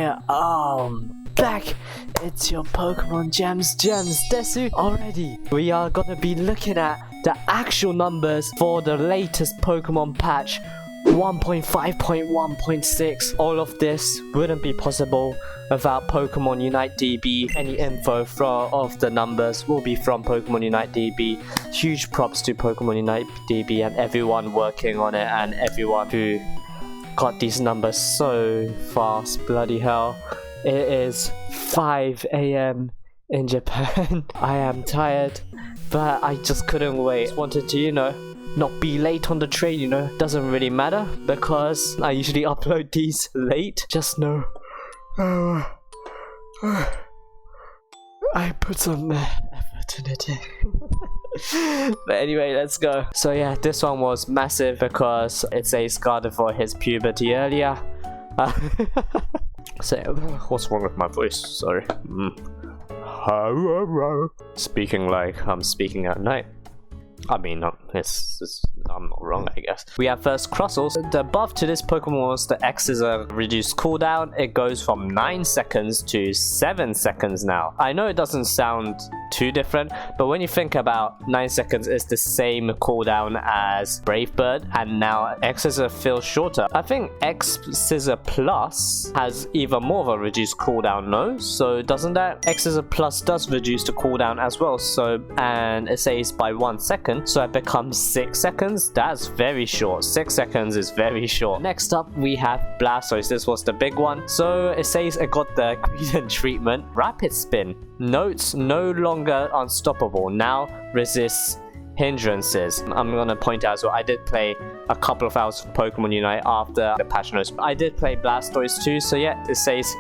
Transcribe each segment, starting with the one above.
here. Back. It's your Pokemon GemzDesu already. We are gonna be looking at the actual numbers for the latest Pokemon patch 1.5.1.6. All of this wouldn't be possible without Pokemon Unite DB. Any info of the numbers will be from Pokemon Unite DB. Huge props to Pokemon Unite DB and everyone working on it and everyone who got these numbers so fast. Bloody hell. It is 5 AM in Japan. I am tired, but I just couldn't wait. Wanted to, not be late on the train, Doesn't really matter because I usually upload these late. Just know I put some effort in it. But anyway, let's go. So yeah, this one was massive because it says Gardevoir his puberty earlier. So what's wrong with my voice? Sorry. Speaking like I'm speaking at night. I mean, I'm not wrong, I guess. We have first Crustles. The buff to this Pokemon was the X is a reduced cooldown. It goes from 9 seconds to 7 seconds now. I know it doesn't sound too different, but when you think about 9 seconds is the same cooldown as Brave Bird, and now X Scissor feels shorter. I think X Scissor Plus has even more of a reduced cooldown, no? So doesn't that X Scissor Plus does reduce the cooldown as well? So, and it says by 1 second. So it becomes 6 seconds. That's very short. 6 seconds is very short. Next up, we have Blastoise. This was the big one. So it says it got the Greedent treatment. Rapid Spin. Notes no longer unstoppable. Now resists hindrances. I'm gonna point out as well, I did play a couple of hours of Pokemon Unite after the patch notes. I did play Blastoise too, so yeah, it says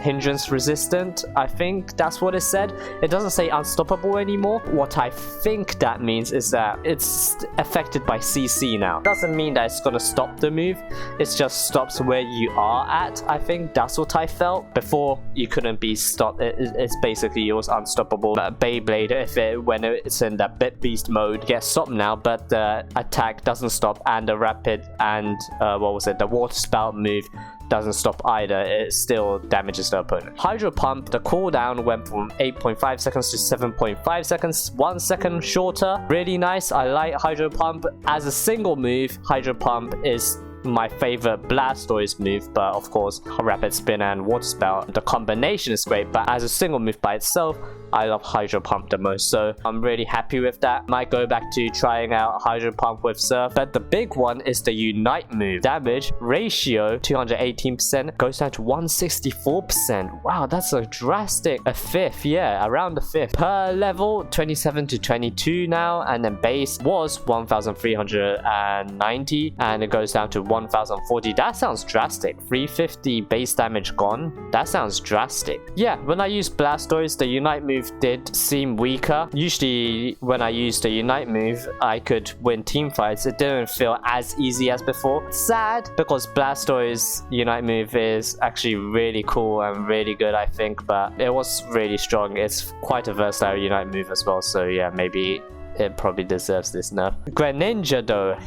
hindrance resistant. I think that's what it said. It doesn't say unstoppable anymore. What I think that means is that it's affected by CC now. Doesn't mean that it's gonna stop the move, it just stops where you are at. I think that's what I felt. Before, you couldn't be stopped. It's basically, it was unstoppable. Beyblade, when it's in that Bit Beast mode, gets stopped now, but the attack doesn't stop, and the rapid and the water spout move doesn't stop either. It still damages the opponent. Hydro Pump, the cooldown went from 8.5 seconds to 7.5 seconds, 1 second shorter. Really nice. I like Hydro Pump. As a single move, Hydro Pump is my favorite Blastoise move, but of course Rapid Spin and Water Spout, the combination is great, but as a single move by itself, I love Hydro Pump the most, so I'm really happy with that. Might go back to trying out Hydro Pump with Surf, but the big one is the Unite move. Damage ratio 218% goes down to 164%. Wow, that's a drastic, a fifth, yeah, around the fifth. Per level 27 to 22 now, and then base was 1390 and it goes down to 1040. That sounds drastic. 350 base damage gone. That sounds drastic. Yeah, when I used Blastoise, the Unite move did seem weaker. Usually when I used the Unite move, I could win team fights. It didn't feel as easy as before. Sad, because Blastoise Unite move is actually really cool and really good, I think, but it was really strong. It's quite a versatile Unite move as well, so yeah, maybe it probably deserves this nerf. Greninja though.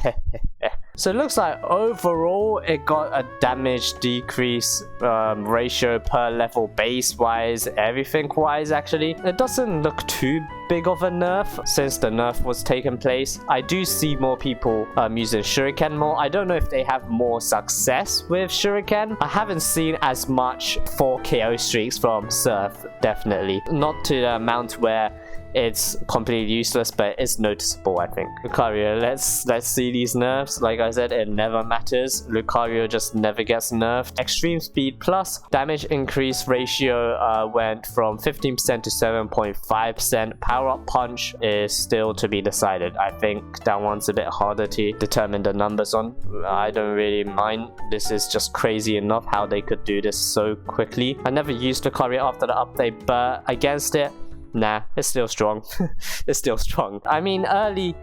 So it looks like overall it got a damage decrease ratio per level, base wise, everything wise. Actually, it doesn't look too big of a nerf since the nerf was taken place. I do see more people using Shuriken more. I don't know if they have more success with Shuriken. I haven't seen as much 4 KO streaks from Surf, definitely not to the amount where it's completely useless, but it's noticeable, I think. Lucario, let's see these nerfs. Like I said, it never matters. Lucario just never gets nerfed. Extreme Speed Plus damage increase ratio went from 15% to 7.5%. Power Up Punch is still to be decided. I think that one's a bit harder to determine the numbers on. I don't really mind. This is just crazy enough how they could do this so quickly. I never used Lucario after the update, but against it, nah, it's still strong. It's still strong. I mean, early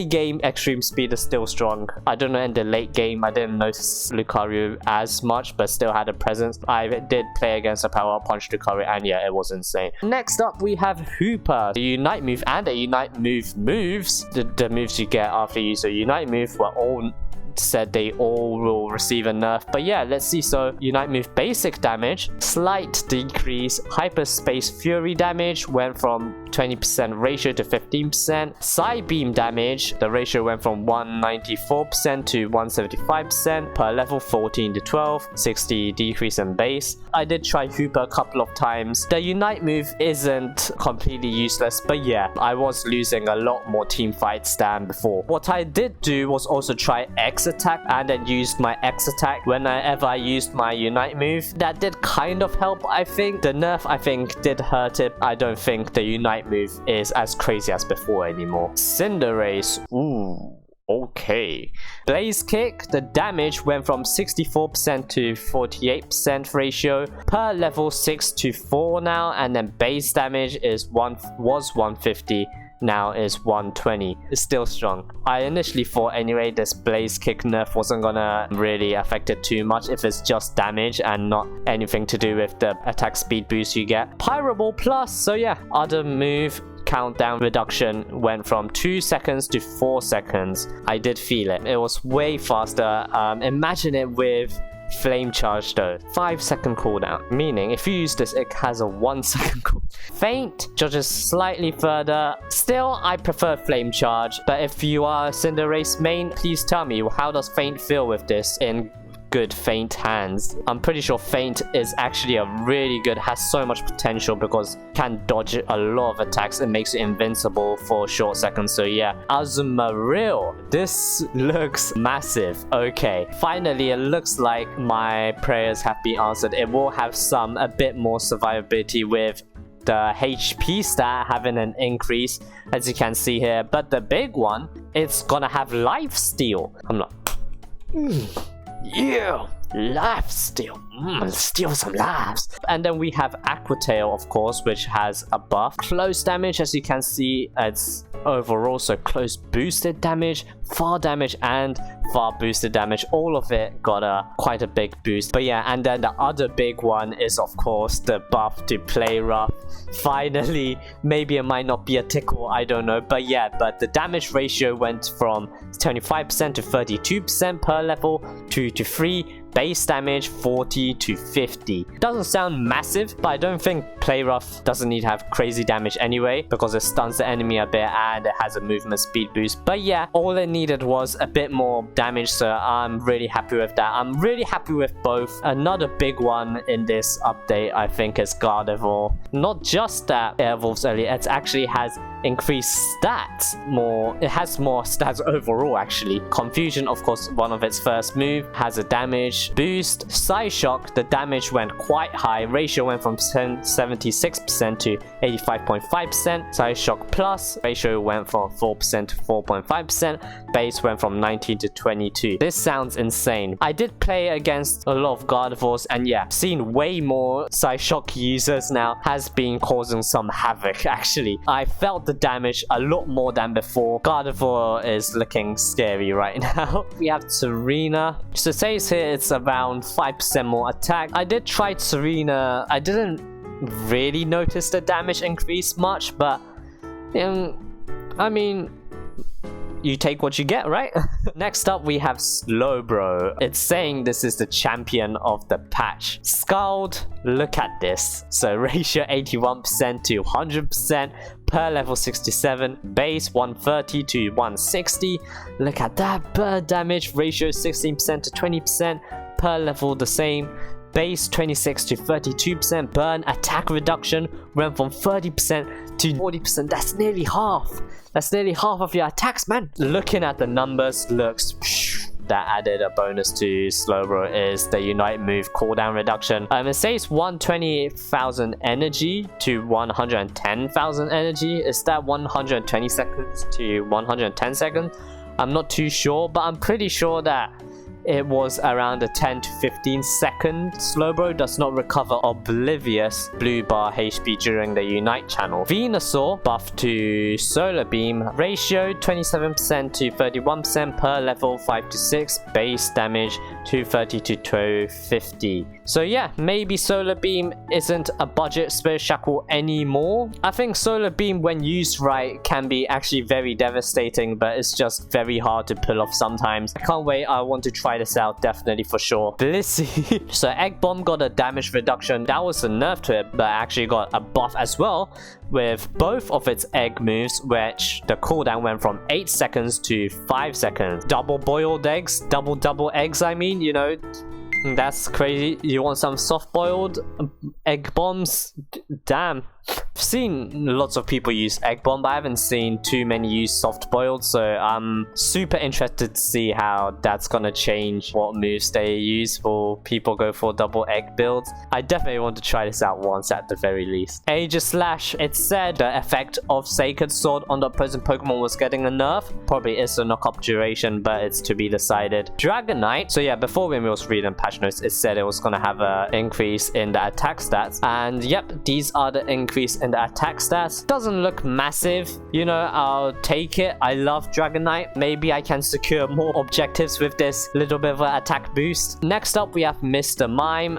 game Extreme Speed is still strong. I don't know, in the late game I didn't notice Lucario as much, but still had a presence. I did play against a Power Up Punch Lucario, and yeah, it was insane. Next up we have Hooper. The Unite move and the Unite move moves, the moves you get after you use a Unite move, were all said they all will receive a nerf. But yeah, let's see. So Unite Move basic damage, slight decrease. Hyperspace Fury damage went from 20% ratio to 15%. Side Beam damage, the ratio went from 194% to 175%. Per level 14 to 12, 60 decrease in base. I did try Hooper a couple of times. The Unite move isn't completely useless, but yeah, I was losing a lot more team fights than before. What I did do was also try X attack and then used my X attack whenever I used my Unite move. That did kind of help, I think. The nerf, I think, did hurt it. I don't think the Unite move is as crazy as before anymore. Cinderace, ooh. Okay. Blaze Kick, the damage went from 64% to 48% ratio. Per level 6 to 4 now, and then base damage was 150. Now is 120. It's still strong. I initially thought anyway this Blaze Kick nerf wasn't gonna really affect it too much if it's just damage and not anything to do with the attack speed boost you get. Pyro Ball Plus, so yeah, other move countdown reduction went from 2 seconds to 4 seconds. I did feel it. It was way faster. Imagine it with Flame Charge though. 5-second cooldown, meaning if you use this, it has a 1-second cooldown. Feint judges slightly further. Still, I prefer Flame Charge, but if you are a Cinderace main, please tell me, how does Feint feel with this in good Feint hands? I'm pretty sure Feint is actually a really good, has so much potential because it can dodge a lot of attacks. It makes it invincible for a short second. So yeah, Azumarill, this looks massive. Okay, finally it looks like my prayers have been answered. It will have a bit more survivability with the HP stat having an increase, as you can see here. But the big one, it's gonna have life steal. I'm not yeah, life steal. Steal some lives. And then we have Aqua Tail, of course, which has a buff. Close damage, as you can see, it's overall, so close boosted damage, far damage, and far boosted damage. All of it got quite a big boost. But yeah, and then the other big one is, of course, the buff to Play Rough. Finally, maybe it might not be a tickle, I don't know. But yeah, but the damage ratio went from 25% to 32% per level, 2 to 3. Base damage 40 to 50. Doesn't sound massive, but I don't think Play Rough doesn't need to have crazy damage anyway, because it stuns the enemy a bit and it has a movement speed boost. But yeah, all it needed was a bit more damage, so I'm really happy with that. I'm really happy with both. Another big one in this update, I think, is Gardevoir. Not just that it evolves early, it actually has increased stats more. It has more stats overall, actually. Confusion, of course, one of its first move, has a damage boost. Psyshock, the damage went quite high. Ratio went from 76% to 85.5%. Psyshock Plus, ratio went from 4% to 4.5%. Base went from 19 to 22. This sounds insane. I did play against a lot of Gardevoirs, and yeah, seen way more Psyshock users now. Has been causing some havoc, actually. I felt the damage a lot more than before. Gardevoir is looking scary right now. We have Serena. So it says here it's around 5% more attack. I did try Serena. I didn't really notice the damage increase much, but I mean, you take what you get, right? Next up, we have Slowbro. It's saying this is the champion of the patch. Scald, look at this. So ratio 81% to 100%. Per level 67, base 130 to 160. Look at that. Bird damage ratio 16% to 20%. Per level the same. Base 26 to 32%. Burn attack reduction went from 30% to 40%. That's nearly half. That's nearly half of your attacks, man. Looking at the numbers, looks that added a bonus to Slowbro is the Unite move cooldown reduction. It says 120,000 energy to 110,000 energy. Is that 120 seconds to 110 seconds? I'm not too sure, but I'm pretty sure that it was around a 10 to 15 second. Slowbro does not recover Oblivious blue bar HP during the Unite channel. Venusaur buff to Solar Beam. Ratio 27% to 31% per level 5 to 6. Base damage 230 to 250. So yeah, maybe Solar Beam isn't a budget Spirit Shackle anymore. I think Solar Beam, when used right, can be actually very devastating, but it's just very hard to pull off sometimes. I can't wait. I want to try this out, definitely for sure. Blissey. So Egg Bomb got a damage reduction. That was a nerf to it, but actually got a buff as well with both of its egg moves, which the cooldown went from 8 seconds to 5 seconds. Double boiled eggs, double eggs, I mean, you know, that's crazy. You want some soft boiled egg bombs? Damn. I've seen lots of people use egg bomb, but I haven't seen too many use soft boiled, so I'm super interested to see how that's gonna change what moves they use for people go for double egg builds. I definitely want to try this out once at the very least. Aegis Slash, it said the effect of Sacred Sword on the opposing Pokemon was getting a nerf. Probably is a knock-up duration, but it's to be decided. Dragonite, so yeah, before when we was reading patch notes, it said it was gonna have an increase in the attack stats, and yep, these are the increase in the attack stats. Doesn't look massive, you know, I'll take it. I love Dragonite. Maybe I can secure more objectives with this little bit of an attack boost. Next up, we have Mr. Mime.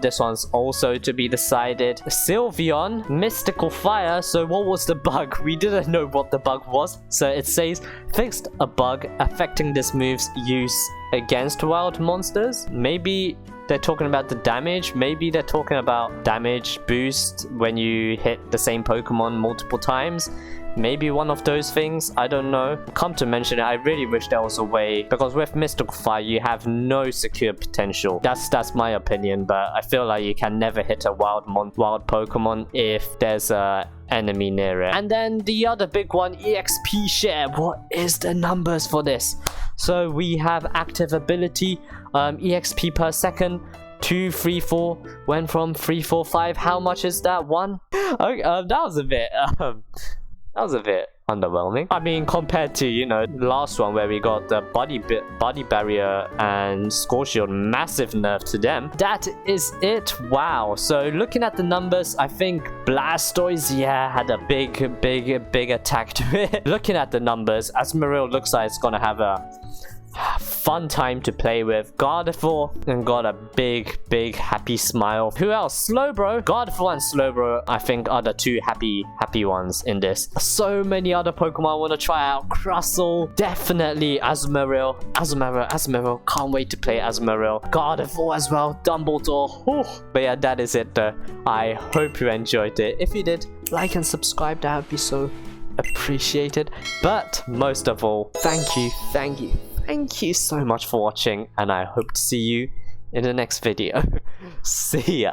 This one's also to be decided. Sylveon, Mystical Fire. So what was the bug? We didn't know what the bug was. So it says, fixed a bug affecting this move's use against wild monsters. Maybe they're talking about the damage. Maybe they're talking about damage boost when you hit the same Pokemon multiple times. Maybe one of those things. I don't know. Come to mention it, I really wish there was a way, because with Mystical Fire you have no secure potential. That's my opinion, but I feel like you can never hit a wild Pokemon if there's a enemy near it. And then the other big one, EXP share. What is the numbers for this? So we have active ability, EXP per second, 234, went from 345. How much is that? 1? Okay, that was a bit underwhelming. I mean, compared to, you know, the last one where we got the body barrier and Score Shield, massive nerf to them. That is it. Wow. So looking at the numbers, I think Blastoise, yeah, had a big attack to it. Looking at the numbers, Azumarill looks like it's gonna have a fun time to play with. Gardevoir and got a big happy smile. Who else? Slowbro. Gardevoir and Slowbro, I think, are the two happy ones in this. So many other Pokemon I want to try out. Crustle, definitely Azumarill. Can't wait to play Azumarill. Gardevoir as well. Dumbledore. Whew. But yeah, that is it though. I hope you enjoyed it. If you did, like and subscribe. That would be so appreciated. But most of all, thank you so much for watching, and I hope to see you in the next video. See ya.